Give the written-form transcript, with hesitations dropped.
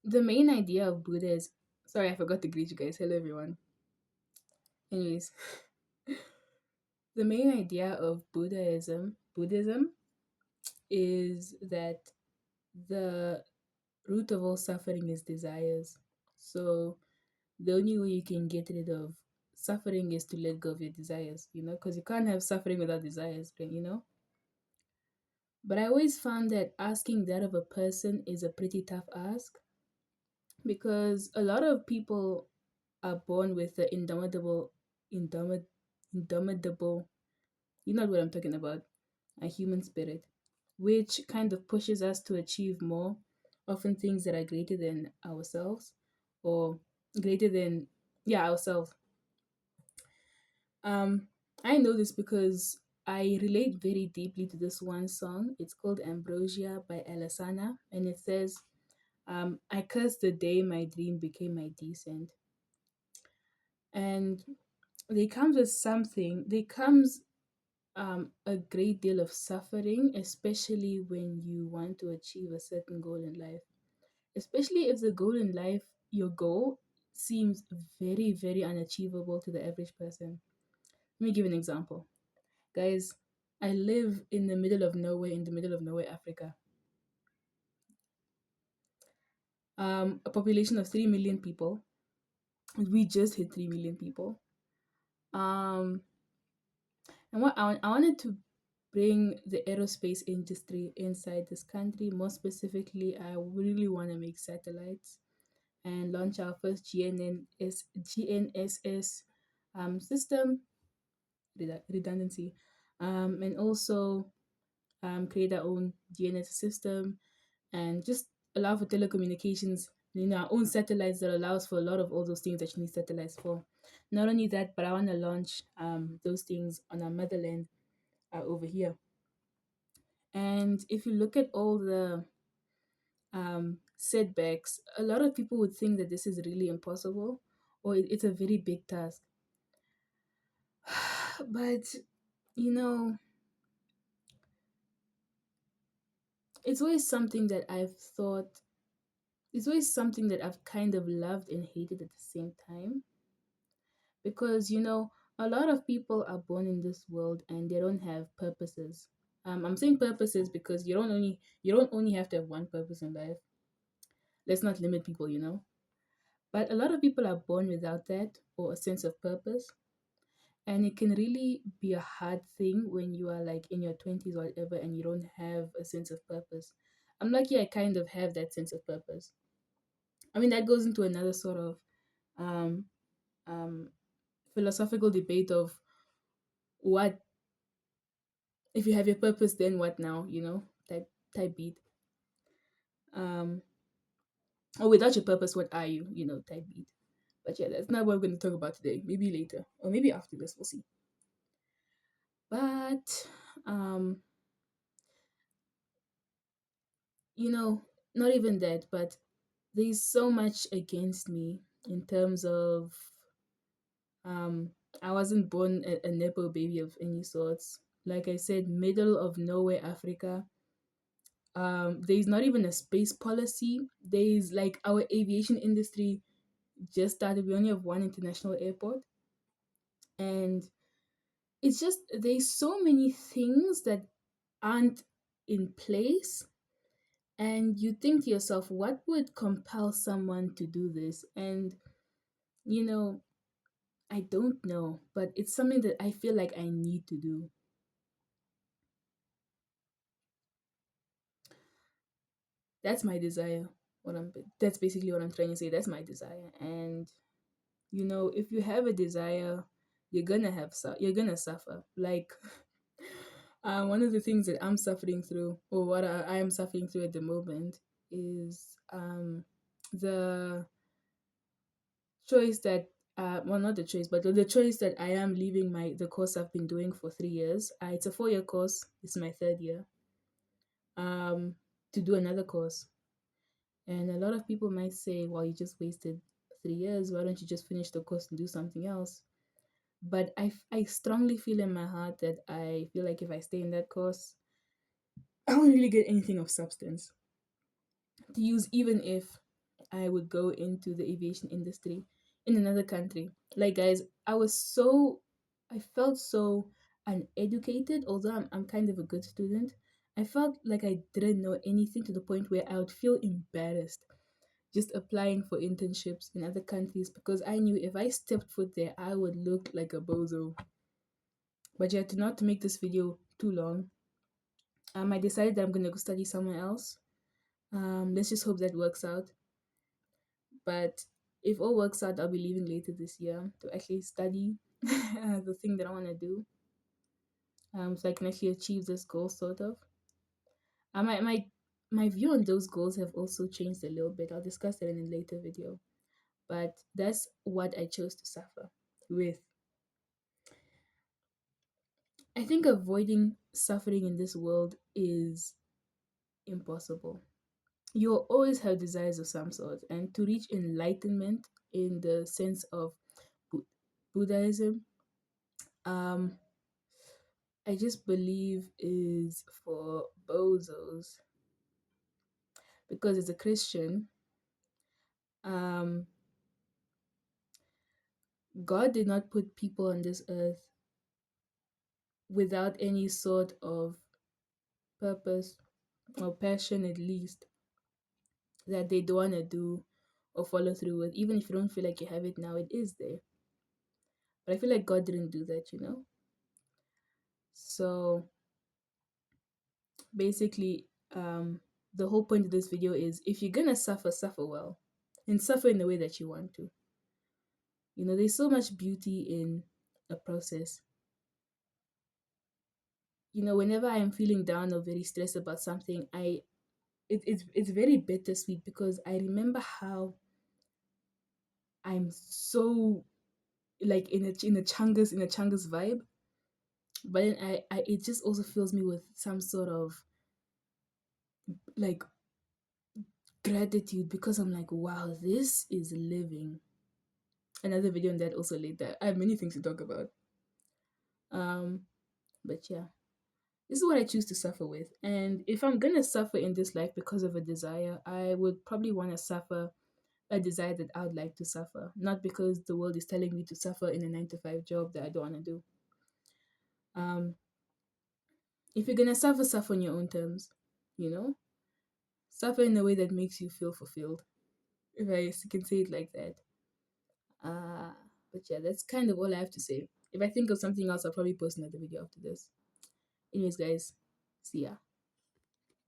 the main idea of Buddha is, sorry, I forgot to greet you guys. Hello, everyone. Anyways, the main idea of Buddhism is that the root of all suffering is desires. So the only way you can get rid of suffering is to let go of your desires, because you can't have suffering without desires, right? But I always found that asking that of a person is a pretty tough ask because a lot of people are born with the indomitable, you know what I'm talking about, a human spirit, which kind of pushes us to achieve more, often things that are greater than ourselves or greater than, yeah, ourselves. Um, I know this because I relate very deeply to this one song. It's called Ambrosia by Elasana, and it says, I cursed the day my dream became my descent. And there comes a great deal of suffering, especially when you want to achieve a certain goal in life. Especially if the goal in life, your goal seems very, very unachievable to the average person. Let me give an example. Guys, I live in the middle of nowhere, Africa. A population of 3 million people. We just hit 3 million people. Um, and I wanted to bring the aerospace industry inside this country. More specifically, I really want to make satellites and launch our first GNSS system, redundancy, and also create our own GNSS system and just allow for telecommunications, our own satellites that allows for a lot of all those things that you need satellites for. Not only that, but I want to launch those things on our motherland over here. And if you look at all the setbacks, a lot of people would think that this is really impossible or it's a very big task. But, you know, it's always something that it's always something that I've kind of loved and hated at the same time. Because, a lot of people are born in this world and they don't have purposes. I'm saying purposes because you don't only have to have one purpose in life. Let's not limit people. But a lot of people are born without that or a sense of purpose. And it can really be a hard thing when you are like in your 20s or whatever and you don't have a sense of purpose. I'm lucky I kind of have that sense of purpose. I mean, that goes into another sort of um, um, philosophical debate of what, if you have your purpose, then what now, type beat. Um, or without your purpose, what are you, type beat. But yeah, that's not what we're going to talk about today. Maybe later or maybe after this, we'll see. But um not even that, but there's so much against me in terms of um I wasn't born a nepo baby of any sorts. Like I said, middle of nowhere, Africa. There's not even a space policy. There's like our aviation industry just started. We only have one international airport, and it's just there's so many things that aren't in place. And you think to yourself, what would compel someone to do this? And, you know, I don't know, but it's something that I feel like I need to do. That's my desire. That's basically what I'm trying to say. That's my desire. And, if you have a desire, you're gonna suffer. Like, one of the things that I'm suffering through, or what I am suffering through at the moment, is the choice that well, not the choice, but the choice that I am leaving the course I've been doing for 3 years. It's a 4 year course. It's my third year. To do another course, and a lot of people might say, "Well, you just wasted 3 years. Why don't you just finish the course and do something else?" But I strongly feel in my heart that I feel like if I stay in that course, I won't really get anything of substance to use, even if I would go into the aviation industry in another country. Like, guys, I felt so uneducated, although I'm kind of a good student. I felt like I didn't know anything to the point where I would feel embarrassed just applying for internships in other countries because I knew if I stepped foot there, I would look like a bozo. But yet, not to make this video too long, I decided that I'm gonna go study somewhere else. Let's just hope that works out. But if all works out, I'll be leaving later this year to actually study the thing that I want to do. So I can actually achieve this goal, sort of. My view on those goals have also changed a little bit. I'll discuss that in a later video. But that's what I chose to suffer with. I think avoiding suffering in this world is impossible. You'll always have desires of some sort, and to reach enlightenment in the sense of Bu- Buddhism, um, I just believe is for bozos because as a Christian, um, God did not put people on this earth without any sort of purpose or passion, at least, that they don't want to do or follow through with. Even if you don't feel like you have it now, it is there. But I feel like God didn't do that, you know? So basically, the whole point of this video is if you're gonna suffer, suffer well and suffer in the way that you want to. You know, there's so much beauty in a process. You know, whenever I'm feeling down or very stressed about something, it's very bittersweet because I remember how I'm so like in a chungus vibe, but then I it just also fills me with some sort of like gratitude because I'm like, wow, this is living. Another video on that also later. I have many things to talk about. Um, but yeah, this is what I choose to suffer with. And if I'm gonna suffer in this life because of a desire, I would probably want to suffer a desire that I would like to suffer, not because the world is telling me to suffer in a 9 to 5 job that I don't want to do. Um, if you're gonna suffer, suffer on your own terms, you know, suffer in a way that makes you feel fulfilled. If I can say it like that. Uh, but yeah, that's kind of all I have to say. If I think of something else, I'll probably post another video after this. Anyways, guys, see ya.